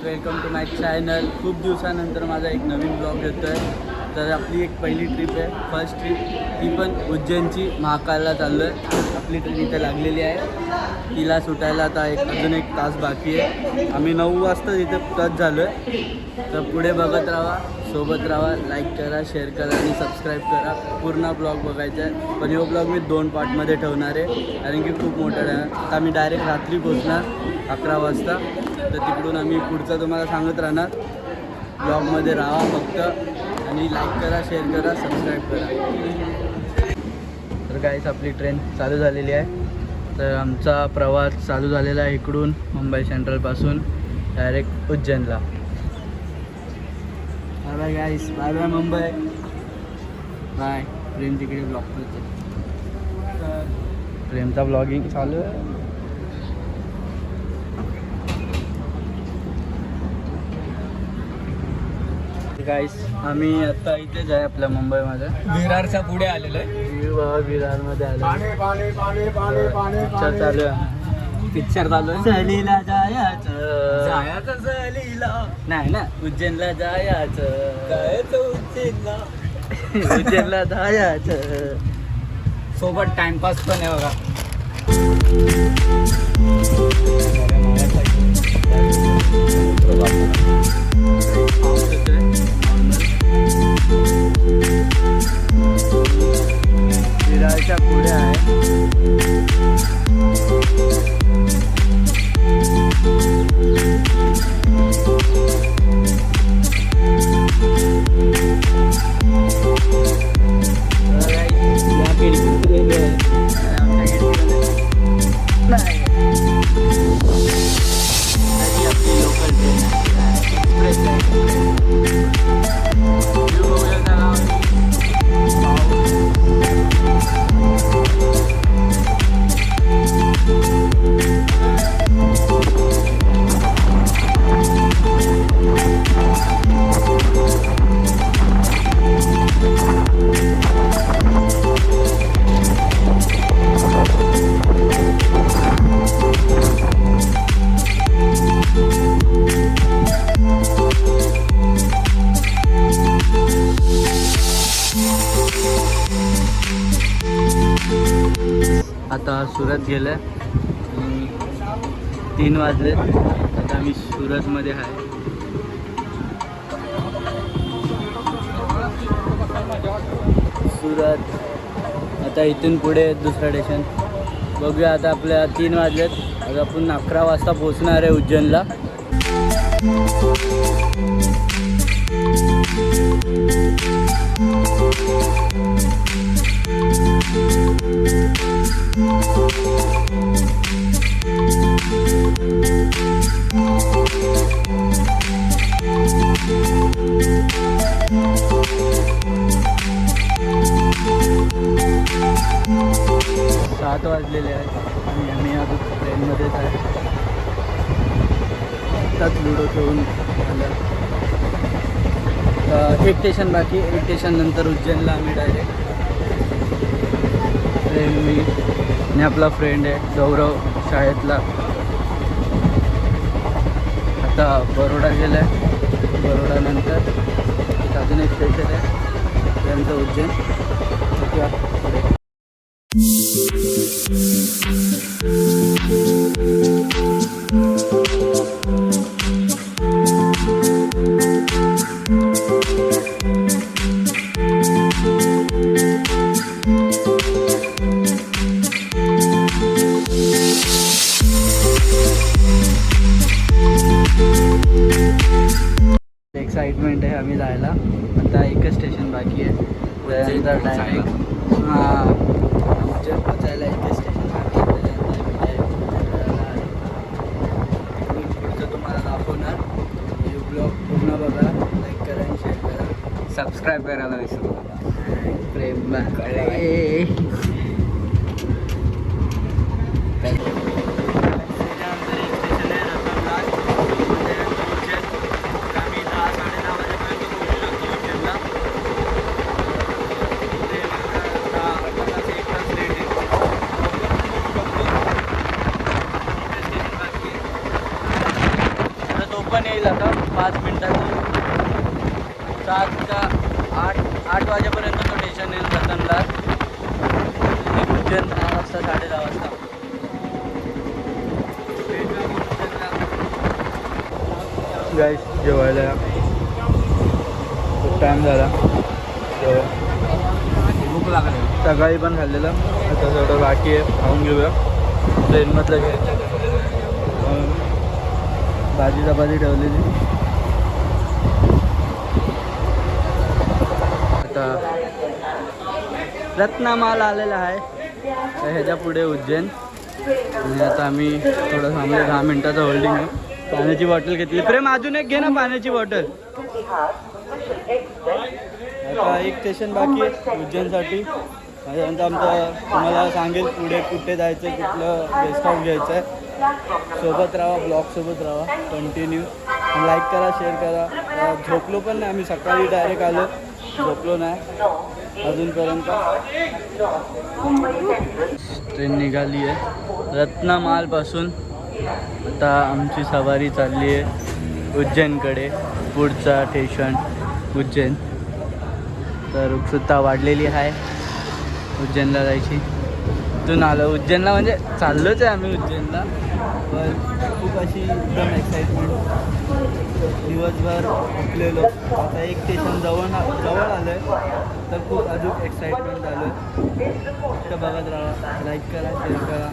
Welcome to my channel. खूप दिवसानंतर माझा एक नवीन ब्लॉग येतो आहे. तर आपली एक पहिली ट्रिप आहे, फर्स्ट ट्रिप, ती पण उज्जैनची. महाकालला चाललो आहे. आपली ट्रेन इथे लागलेली आहे. तिला सुटायला आता अजून एक तास बाकी आहे. आम्ही 9 वाजता इथे टच झालो आहे. तर पुढे बघत राहा, सोबत राहा, लाईक करा, शेअर करा आणि सबस्क्राईब करा. पूर्ण ब्लॉग बघायचा आहे. पण हा ब्लॉग मी 2 पार्टमध्ये ठेवणार आहे, कारण की खूप मोठा आहे. आता आम्ही डायरेक्ट रात्री पोचणार 11 वाजता. तर तिकडून आम्ही पुढचं तुम्हाला सांगत राहणार. ब्लॉगमध्ये राहा फक्त आणि लाईक करा, शेअर करा, सबस्क्राईब करा. तर गाईस आपली ट्रेन चालू झालेली आहे. तर आमचा प्रवास चालू झालेला आहे इकडून मुंबई सेंट्रलपासून डायरेक्ट उज्जैनला. Bye bye guys, bye bye Mumbai, bye. Train तिकडे ब्लॉग करते. ट्रेनचा ब्लॉगिंग चालू आहे. गाईस आम्ही आता इथेच आहे आपल्या मुंबईमध्ये, विरारच्या पुढे आलेलो आहे. विरारमध्ये आलो. पिक्चर चालू आहे. पिक्चर चालू आहे. सहलीला जायचं, जायचं सहलीला, नाही ना, उज्जैनला जायचं, जायचं उज्जैनला. उज्जैनला जायचं. सोबत टाइमपास पण आहे बघा. विरारच्या पुढे आहे. आता सुरत गेलं. 3 वाजले. आता आम्ही सुरतमध्ये आहे. सुरत. आता इथून पुढे दुसरं स्टेशन बघूया. आता आपल्या 3 वाजलेत. आता आपण 11 वाजता पोचणार आहे उज्जैनला. सात वाजलेले आहेत आणि आम्ही अजून ट्रेनमध्येच आहे. आत्ताच लुडो खेळून आलं. एक स्टेशन बाकी. एक स्टेशन नंतर उज्जैनला आम्ही डायरेक्ट. ट्रेन मी आणि आपला फ्रेंड आहे गौरव शाळेतला. आता बरोडा गेला आहे. बरोडानंतर अजून एक स्टेशन आहे, त्यानंतर उज्जैन. पुढे एक्साइटमेंट आहे आम्ही जायला. आता एकच स्टेशन बाकी आहे. त्यानंतर टाइम हां उज्जैन पोचायला इथे स्टेशन बाकी आहे. त्याच्यानंतर पुढचं तुम्हाला दाखवणार. हे ब्लॉग पूर्ण बघा, लाईक करा आणि शेअर करा, सबस्क्राईब करायला विसरू नका. प्रेम तो पण येईल आता 5 मिनिटात. 7 का 8 वाजेपर्यंत तो स्टेशन येईल रतनला. उज्जैन 10 वाजता 10:30 वाजता. गाईस जेवायला खूप टाईम झाला. भूक लागली. सकाळी पण खाल्लेलं, आता थोडं बाकी आहे, खाऊन घेऊया. ट्रेनमधलं घ्यायचं. भाजी चपाती ठेवलेली. आता रत्नामाल आलेला आहे, तर ह्याच्या पुढे उज्जैन. आणि आता आम्ही थोडं थांबले, 10 मिनिटाचं होल्डिंग आहे. पाण्याची बॉटल घेतली. प्रेम अजून एक घे ना पाण्याची बॉटल. आता एक स्टेशन बाकी आहे उज्जैनसाठी. त्याच्यानंतर आमचं तुम्हाला सांगेल पुढे कुठे जायचं, कुठलं गेस्ट हाऊस घ्यायचं आहे. सोबत राहा, ब्लॉगसोबत राहा कंटिन्यू. लाईक करा, शेअर करा. झोपलो पण नाही आम्ही, सकाळी डायरेक्ट आलो, झोपलो नाही अजूनपर्यंत. ट्रेन निघाली आहे रत्नामालपासून. आता आमची सवारी चालली आहे उज्जैनकडे. पुढचा स्टेशन उज्जैन. तर उत्सुकता वाढलेली आहे उज्जैनला जायची. इथून आलो उज्जैनला, म्हणजे चाललोच आहे आम्ही उज्जैनला, पण खूप अशी एकदम एक्साइटमेंट. दिवसभर थकलेलो, आता एक स्टेशन जवळ आलं आहे, तर खूप अजून एक्साइटमेंट झालं आहे. तर बघत राहा, लाईक करा, शेअर करा,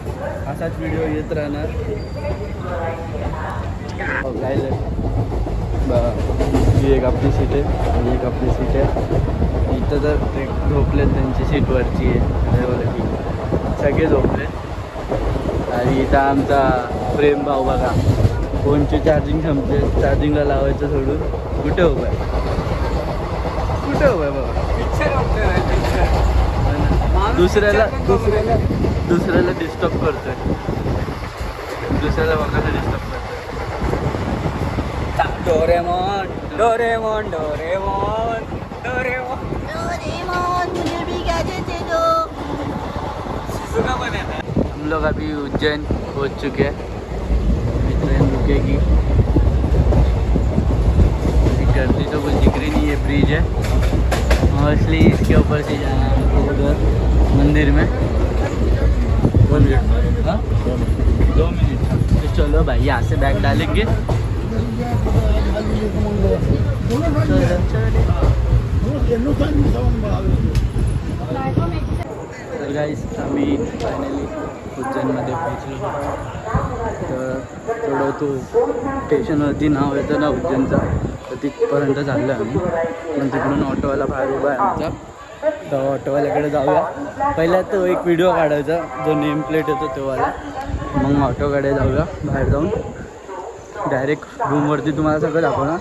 असाच व्हिडिओ येत राहणार. काय ही एक आपली सीट आहे आणि एक आपली सीट आहे. इथं तर ते झोपलेत, त्यांची सीट वरची आहे. सगळे झोपलेत. आणि इथं आमचा प्रेम भाऊ बघा, फोनची चार्जिंग संपते, चार्जिंगला लावायचं सोडून कुठे उभं आहे, कुठे उभं आहे बघा. दुसऱ्याला डिस्टर्ब करतोय, दुसऱ्याला बघायला डिस्टर्ब करतोय. डोरेमॉन डोरेमॉन डोरेमॉन डोरेमॉन मुझे भी गैजेट दे दो। हम लोग अभी उज्जैन पहुंच चुके हैं. ट्रेन रुकेगी. गर्दी तो कुछ दिख रही नहीं है, ब्रिज है मोस्टली, इसके ऊपर से जाना है उधर मंदिर में. 1 मिनट, हाँ 2 मिनट. तो चलो भाई, यहाँ से बैग डालेंगे. तर गाईस आम्ही फायनली उज्जैनमध्ये पोहोचलो. तर थोडं तो स्टेशनवरती नाव येतं ना उज्जैनचं, तर तिथपर्यंत चाललो आहे आम्ही. पण तिकडून ऑटोवाला बाहेर उभा आहे आमचा, तर ऑटोवाल्याकडे जाऊया. पहिला तो एक व्हिडिओ काढायचा जो नेम प्लेट येतो तोवाला, मग ऑटोकडे जाऊया. बाहेर जाऊन डायरेक्ट रूमवरती तुम्हाला सगळं दाखवणार.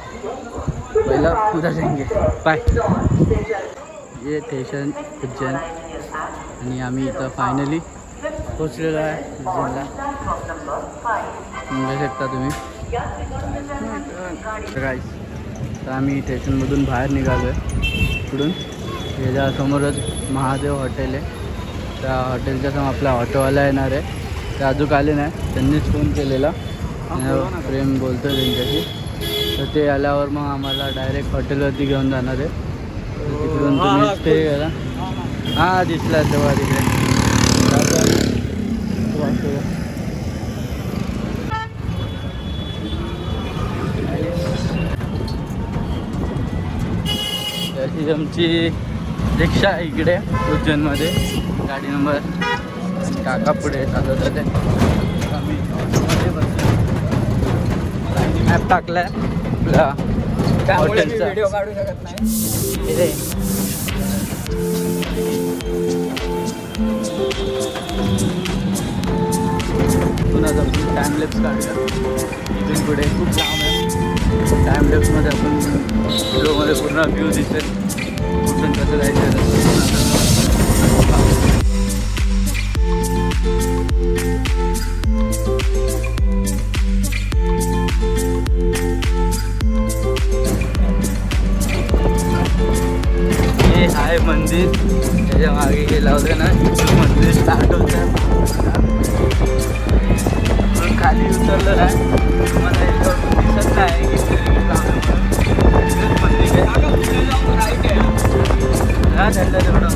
पहिला उद्या जाएंगे. बाय. हे स्टेशन उज्जैन आणि आम्ही इथं फायनली पोचलेलो आहे उज्जैनला. बघू शकता तुम्ही. गाईस, तर आम्ही स्टेशनमधून बाहेर निघालो आहे. इकडून याच्यासमोरच महादेव हॉटेल आहे. त्या हॉटेलच्या समोर आपला ऑटोवाला येणार आहे. ते अजून आले नाही, त्यांनीच फोन केलेला. प्रेम बोलतो त्यांच्याशी. तर ते आल्यावर मग आम्हाला डायरेक्ट हॉटेलवरती घेऊन जाणार आहे. तिकडून तुम्ही स्टे करा. हां दिसला तेव्हा तिकडे. ही आमची रिक्षा आहे इकडे उज्जैनमध्ये. गाडी नंबर काका पुढे चालत होते. आम्ही ऑटोमध्ये बसलो. मॅप टाकला आहे आपल्या हॉटेलचा. व्हिडिओ काढू शकत नाही. टाईमलेप्स काढूया. इथून पुढे खूप लांब आहे. टाईमलेप्समध्ये आपण व्हिडिओमध्ये पूर्ण व्ह्यू दिसेल कुठून कसं जायचं. हे आहे मंदिर, त्याच्या मागे गेला होता ना, इथून मंदिर स्टार्ट होतं. पण खाली उतरलं ना तुम्हाला याच्यावर दिसत नाही की मंदिर आहे. हा त्यांना तेवढं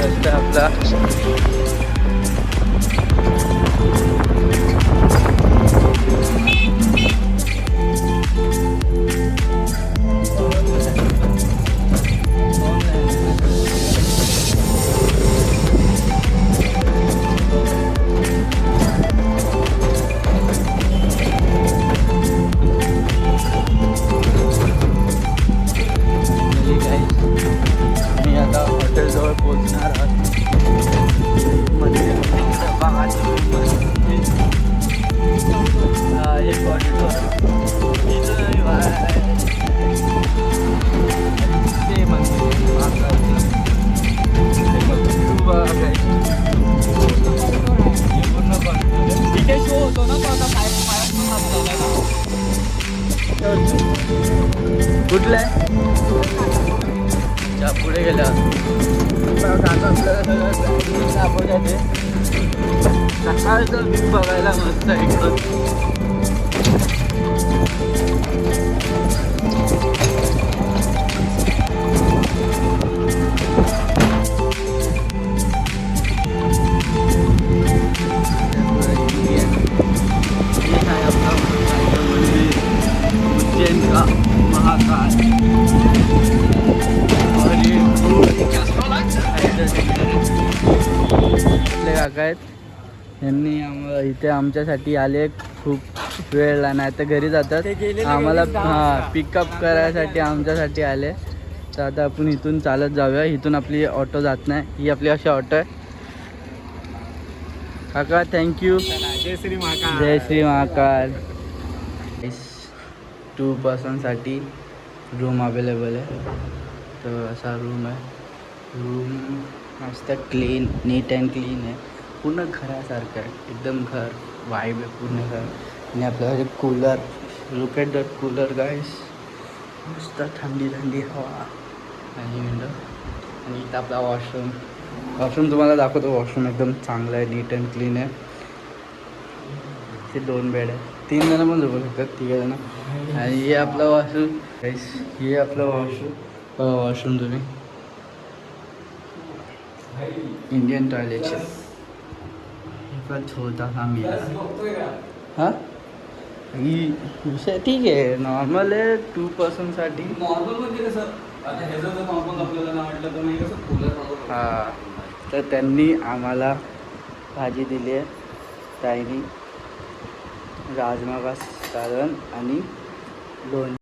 रस्ता आपला आम्ही आता हॉटेलजवळ पोहोचणार आहोत. मंदिर हे कॉरिडॉर ते तिथे शो होतो ना, पण आता कुठलं आहे पुढे गेला आपल्याला सकाळचं व्ह्यू बघायला मस्त एकदम. उज्जैन का महाकाल आपले काका आहेत, यांनी आम्हाला इथे आमच्यासाठी आले. खूप वेळ नाही तर घरी जातात, आम्हाला पिकअप करायसाठी आमच्यासाठी आले. तर आता आपण इथून चालत जाऊया. इथून आपली ऑटो जात नाही, ही आपली अशी ऑटो आहे. काका थँक्यू. जय श्री महाकाल. जय श्री महाकाल. 2 पर्सनसाठी रूम अवेलेबल आहे. तर असा रूम आहे. रूम मस्त क्लीन, नीट अँड क्लीन आहे. पूर्ण घरासारखं आहे, एकदम घर वाईब आहे पूर्ण घर. आणि आपल्याकडे cooler, look at that cooler guys. मस्त थंडी थंडी हवा आणि विंडो. आणि इथं आपला वॉशरूम तुम्हाला दाखवतो. वॉशरूम एकदम चांगलं आहे, नीट अँड क्लीन आहे. इथे 2 बेड आहे, 3 जण पण झोपू शकतात, 3 जण. आणि हे आपलं वॉशरूम गाईस, हे आपलं वॉशरूम तुम्ही इंडियन टॉयलेटचे पण छोटासा मी. हां ही विषय ठीक आहे, नॉर्मल आहे 2 पर्सनसाठी. नॉर्मल म्हणजे कसं आता हे जर नॉर्मल आपल्याला नाही वाटलं तर नाही कसं कूलर. हां तर त्यांनी आम्हाला भाजी दिली आहे. ताईनी राजमा भात, सारण आणि लोणचं.